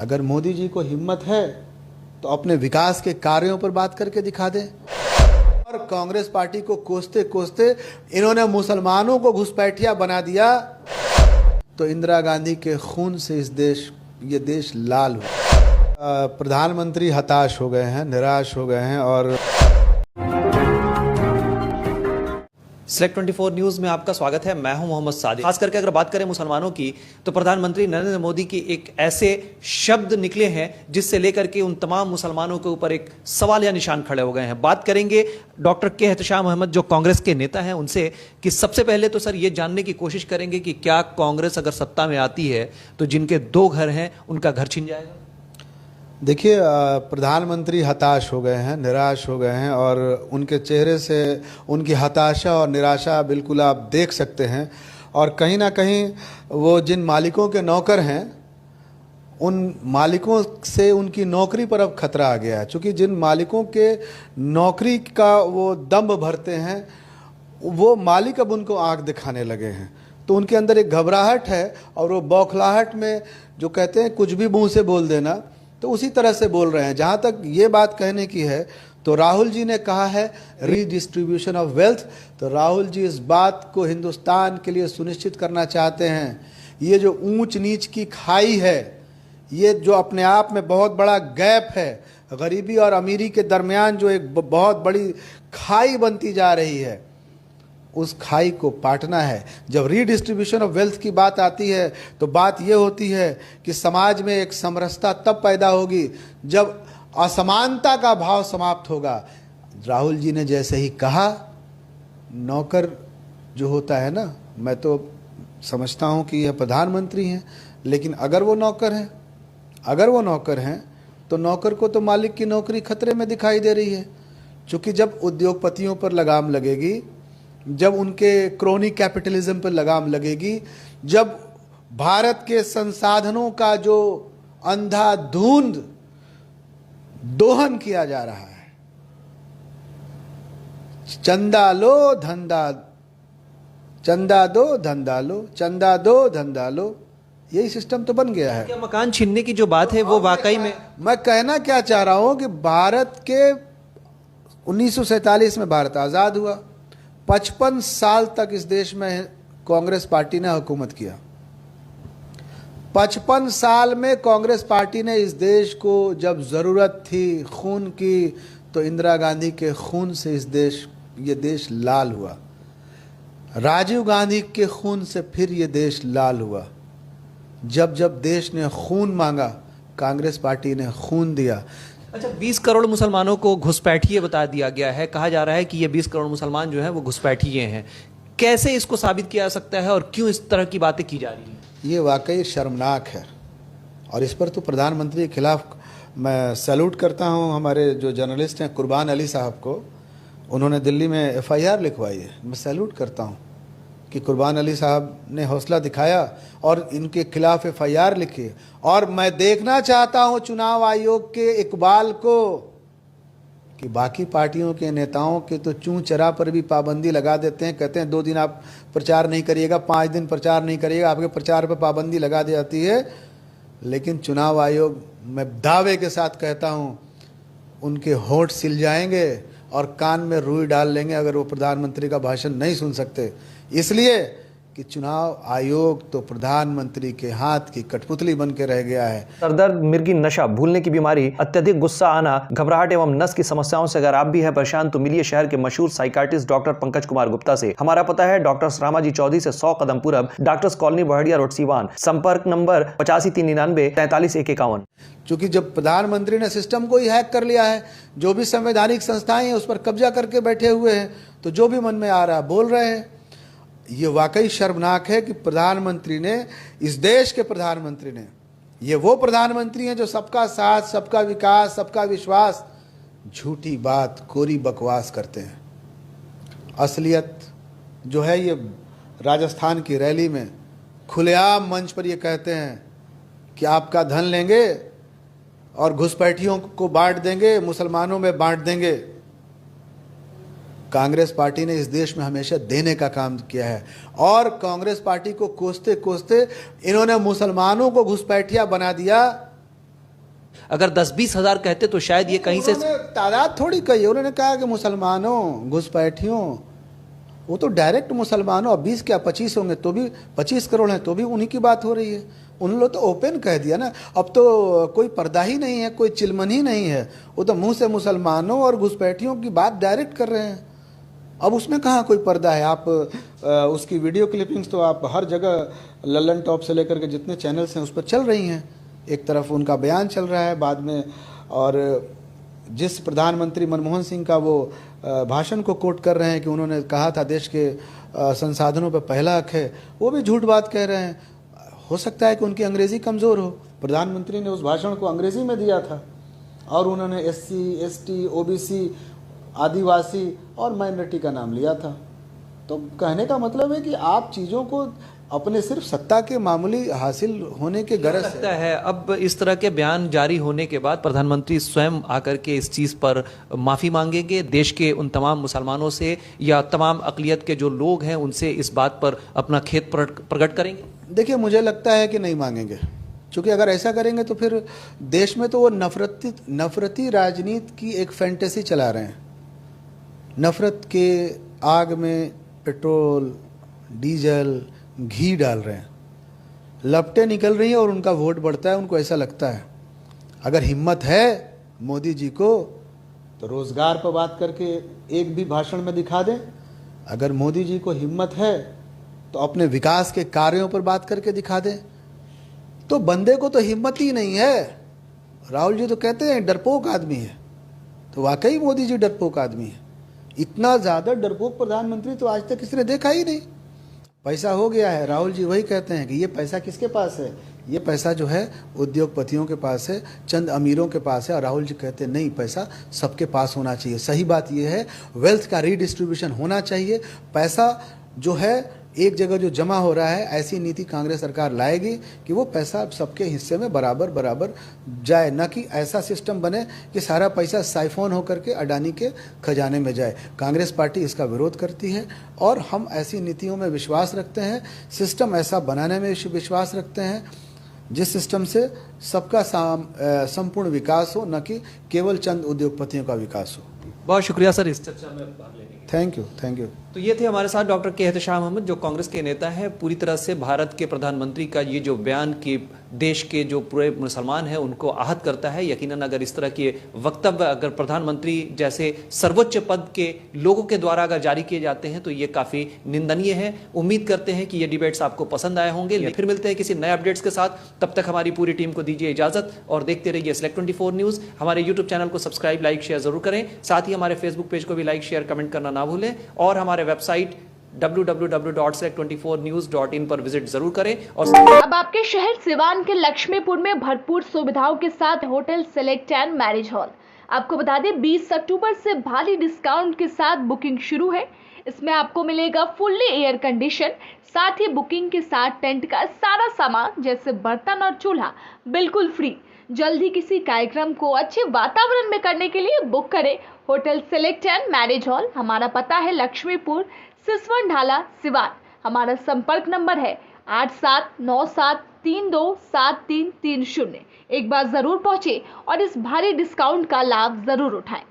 अगर मोदी जी को हिम्मत है तो अपने विकास के कार्यों पर बात करके दिखा दें। और कांग्रेस पार्टी को कोसते कोसते इन्होंने मुसलमानों को घुसपैठिया बना दिया, तो इंदिरा गांधी के खून से ये देश लाल हुआ। प्रधानमंत्री हताश हो गए हैं, निराश हो गए हैं। और सिलेक्ट 24 न्यूज में आपका स्वागत है। मैं हूं मोहम्मद सादिक। खास करके अगर बात करें मुसलमानों की, तो प्रधानमंत्री नरेंद्र मोदी की एक ऐसे शब्द निकले हैं जिससे लेकर के उन तमाम मुसलमानों के ऊपर एक सवाल या निशान खड़े हो गए हैं। बात करेंगे डॉक्टर के एहतशाम अहमद, जो कांग्रेस के नेता हैं, उनसे कि सबसे पहले तो सर ये जानने की कोशिश करेंगे कि क्या कांग्रेस अगर सत्ता में आती है तो जिनके 2 घर हैं उनका घर छिन जाएगा? देखिए, प्रधानमंत्री हताश हो गए हैं, निराश हो गए हैं। और उनके चेहरे से उनकी हताशा और निराशा बिल्कुल आप देख सकते हैं। और कहीं ना कहीं वो जिन मालिकों के नौकर हैं, उन मालिकों से उनकी नौकरी पर अब खतरा आ गया है। क्योंकि जिन मालिकों के नौकरी का वो दम्भ भरते हैं, वो मालिक अब उनको आंख दिखाने लगे हैं। तो उनके अंदर एक घबराहट है, और वो बौखलाहट में जो कहते हैं कुछ भी मुंह से बोल देना, तो उसी तरह से बोल रहे हैं। जहाँ तक ये बात कहने की है, तो राहुल जी ने कहा है रीडिस्ट्रीब्यूशन ऑफ वेल्थ। तो राहुल जी इस बात को हिंदुस्तान के लिए सुनिश्चित करना चाहते हैं। ये जो ऊंच नीच की खाई है, ये जो अपने आप में बहुत बड़ा गैप है, गरीबी और अमीरी के दरमियान जो एक बहुत बड़ी खाई बनती जा रही है, उस खाई को पाटना है। जब रीडिस्ट्रीब्यूशन ऑफ वेल्थ की बात आती है, तो बात यह होती है कि समाज में एक समरसता तब पैदा होगी जब असमानता का भाव समाप्त होगा। राहुल जी ने जैसे ही कहा, नौकर जो होता है ना, मैं तो समझता हूं कि यह प्रधानमंत्री हैं, लेकिन अगर वो नौकर हैं तो नौकर को तो मालिक की नौकरी खतरे में दिखाई दे रही है। क्योंकि जब उद्योगपतियों पर लगाम लगेगी, जब उनके क्रोनी कैपिटलिज्म पर लगाम लगेगी, जब भारत के संसाधनों का जो अंधाधुंध दोहन किया जा रहा है, चंदा लो धंधा, चंदा दो धंधा लो, चंदा दो धंधा लो, यही सिस्टम तो बन गया है। क्या मकान छीनने की जो बात है वो वाकई में, मैं कहना क्या चाह रहा हूं कि भारत के 1947 में भारत आजाद हुआ, 55 साल तक इस देश में कांग्रेस पार्टी ने हुकूमत किया। 55 साल में कांग्रेस पार्टी ने इस देश को जब ज़रूरत थी खून की, तो इंदिरा गांधी के खून से ये देश लाल हुआ। राजीव गांधी के खून से फिर ये देश लाल हुआ। जब जब देश ने खून मांगा, कांग्रेस पार्टी ने खून दिया। अच्छा, 20 करोड़ मुसलमानों को घुसपैठिए बता दिया गया है। कहा जा रहा है कि ये 20 करोड़ मुसलमान जो हैं वो घुसपैठिए हैं। कैसे इसको साबित किया जा सकता है और क्यों इस तरह की बातें की जा रही हैं? ये वाकई शर्मनाक है, और इस पर तो प्रधानमंत्री के खिलाफ मैं सैल्यूट करता हूं। हमारे जो जर्नलिस्ट हैं कुर्बान अली साहब को, उन्होंने दिल्ली में FIR लिखवाई है। मैं सैल्यूट करता हूं कि कुर्बान अली साहब ने हौसला दिखाया और इनके खिलाफ FIR लिखी। और मैं देखना चाहता हूं चुनाव आयोग के इकबाल को कि बाकी पार्टियों के नेताओं के तो चूं चरा पर भी पाबंदी लगा देते हैं। कहते हैं 2 दिन आप प्रचार नहीं करिएगा, 5 दिन प्रचार नहीं करिएगा, आपके प्रचार पर पाबंदी लगा दी जाती है। लेकिन चुनाव आयोग, मैं दावे के साथ कहता हूं, उनके होंठ सिल जाएंगे और कान में रुई डाल लेंगे अगर वो प्रधानमंत्री का भाषण नहीं सुन सकते। इसलिए कि चुनाव आयोग तो प्रधानमंत्री के हाथ की कठपुतली बन के रह गया है। सरदर्द, मिर्गी, नशा, भूलने की बीमारी, अत्यधिक गुस्सा आना, घबराहट एवं नस की समस्याओं से अगर आप भी हैं परेशान, तो मिलिए शहर के मशहूर साइकाट्रिस्ट डॉक्टर पंकज कुमार गुप्ता से। हमारा पता है डॉक्टर रामाजी चौधरी से 100 कदम पूरब, doctors colony Bahadiya road Siwan. संपर्क नंबर 85 399 43 151। क्योंकि जब प्रधानमंत्री ने सिस्टम को ही हैक कर लिया है, जो भी संवैधानिक संस्थाएं हैं उस पर कब्जा करके बैठे हुए हैं, तो जो भी मन में आ रहा है बोल रहे हैं। ये वाकई शर्मनाक है कि प्रधानमंत्री ने, इस देश के प्रधानमंत्री ने, ये वो प्रधानमंत्री हैं जो सबका साथ, सबका विकास, सबका विश्वास, झूठी बात, कोरी बकवास करते हैं। असलियत जो है, ये राजस्थान की रैली में खुलेआम मंच पर ये कहते हैं कि आपका धन लेंगे और घुसपैठियों को बांट देंगे, मुसलमानों में बांट देंगे। कांग्रेस पार्टी ने इस देश में हमेशा देने का काम किया है, और कांग्रेस पार्टी को कोसते कोसते इन्होंने मुसलमानों को घुसपैठिया बना दिया, अगर 10-20 हजार कहते तो शायद ये कहीं से उन्होंने तादाद थोड़ी कही, उन्होंने कहा कि मुसलमानों, घुसपैठियों, वो तो डायरेक्ट मुसलमानों, अब 20 क्या 25 होंगे तो भी 25 करोड़ हैं तो भी उन्हीं की बात हो रही है। उन लोग तो ओपन कह दिया ना, अब तो कोई पर्दा ही नहीं है, कोई चिलमन ही नहीं है, वो तो मुंह से मुसलमानों और घुसपैठियों की बात डायरेक्ट कर रहे हैं। अब उसमें कहाँ कोई पर्दा है? आप उसकी वीडियो क्लिपिंग्स तो आप हर जगह लल्लन टॉप से लेकर के जितने चैनल्स हैं उस पर चल रही हैं। एक तरफ उनका बयान चल रहा है बाद में, और जिस प्रधानमंत्री मनमोहन सिंह का वो भाषण को कोट कर रहे हैं कि उन्होंने कहा था देश के संसाधनों पर पहला हक है, वो भी झूठ बात कह रहे हैं। हो सकता है कि उनकी अंग्रेज़ी कमज़ोर हो, प्रधानमंत्री ने उस भाषण को अंग्रेज़ी में दिया था और उन्होंने SC, ST, OBC, आदिवासी और माइनॉरिटी का नाम लिया था। तो कहने का मतलब है कि आप चीज़ों को अपने सिर्फ सत्ता के मामूली हासिल होने के गरज लगता है अब इस तरह के बयान जारी होने के बाद प्रधानमंत्री स्वयं आकर के इस चीज़ पर माफ़ी मांगेंगे देश के उन तमाम मुसलमानों से या तमाम अक़लियत के जो लोग हैं उनसे, इस बात पर अपना खेद प्रकट करेंगे? देखिए, मुझे लगता है कि नहीं मांगेंगे, क्योंकि अगर ऐसा करेंगे तो फिर देश में तो वो नफरती राजनीति की एक फैंटेसी चला रहे हैं। नफरत के आग में पेट्रोल, डीजल, घी डाल रहे हैं, लपटें निकल रही हैं और उनका वोट बढ़ता है। उनको ऐसा लगता है अगर हिम्मत है मोदी जी को तो रोज़गार पर बात करके एक भी भाषण में दिखा दें। अगर मोदी जी को हिम्मत है तो अपने विकास के कार्यों पर बात करके दिखा दें। तो बंदे को तो हिम्मत ही नहीं है। राहुल जी तो कहते हैं डरपोक आदमी है, तो वाकई मोदी जी डरपोक आदमी है। इतना ज़्यादा डरपोक प्रधानमंत्री तो आज तक किसी ने देखा ही नहीं। पैसा हो गया है, राहुल जी वही कहते हैं कि ये पैसा किसके पास है? ये पैसा जो है उद्योगपतियों के पास है, चंद अमीरों के पास है। और राहुल जी कहते हैं नहीं, पैसा सबके पास होना चाहिए। सही बात ये है, वेल्थ का रीडिस्ट्रीब्यूशन होना चाहिए। पैसा जो है एक जगह जो जमा हो रहा है, ऐसी नीति कांग्रेस सरकार लाएगी कि वो पैसा सबके हिस्से में बराबर बराबर जाए, न कि ऐसा सिस्टम बने कि सारा पैसा साइफोन होकर के अडानी के खजाने में जाए। कांग्रेस पार्टी इसका विरोध करती है और हम ऐसी नीतियों में विश्वास रखते हैं, सिस्टम ऐसा बनाने में विश्वास रखते हैं जिस सिस्टम से सबका संपूर्ण विकास हो, न कि केवल चंद उद्योगपतियों का विकास हो। बहुत शुक्रिया सर इस चर्चा में भाग लेने के लिए। Thank you. तो ये थे हमारे साथ डॉक्टर के एहतशाम अहमद, जो कांग्रेस के नेता हैं। पूरी तरह से भारत के प्रधानमंत्री का ये जो बयान कि देश के जो पूरे मुसलमान हैं उनको आहत करता है। यकीनन अगर इस तरह के वक्तव्य अगर प्रधानमंत्री जैसे सर्वोच्च पद के लोगों के द्वारा अगर जारी किए जाते हैं तो ये काफ़ी निंदनीय है। उम्मीद करते हैं कि ये डिबेट्स आपको पसंद आए होंगे। फिर मिलते हैं किसी नए अपडेट्स के साथ, तब तक हमारी पूरी टीम को दीजिए इजाजत और देखते रहिए Select24 न्यूज़। हमारे यूट्यूब चैनल को सब्सक्राइब, लाइक, शेयर जरूर करें। साथ ही हमारे फेसबुक पेज को भी लाइक, शेयर, कमेंट करना ना भूलें और हमारे वेबसाइट www.select24news.in पर विजिट जरूर करें। और अब आपके शहर सिवान के लक्ष्मीपुर में भरपूर सुविधाओं के साथ hotel select and marriage hall. आपको बता दें 20 अक्टूबर से भारी डिस्काउंट के साथ बुकिंग शुरू है। इसमें आपको मिलेगा फुल्ली एयर कंडीशन, साथ ही बुकिंग के साथ टेंट का सारा सामान जैसे बर्तन और चूल्हा बिल्कुल फ्री। जल्द ही किसी कार्यक्रम को अच्छे वातावरण में करने के लिए बुक करें hotel select and marriage hall. हमारा पता है लक्ष्मीपुर, सिसवन ढाला, सिवान। हमारा संपर्क नंबर है 8797327330। एक बार जरूर पहुंचे और इस भारी डिस्काउंट का लाभ जरूर उठाएं।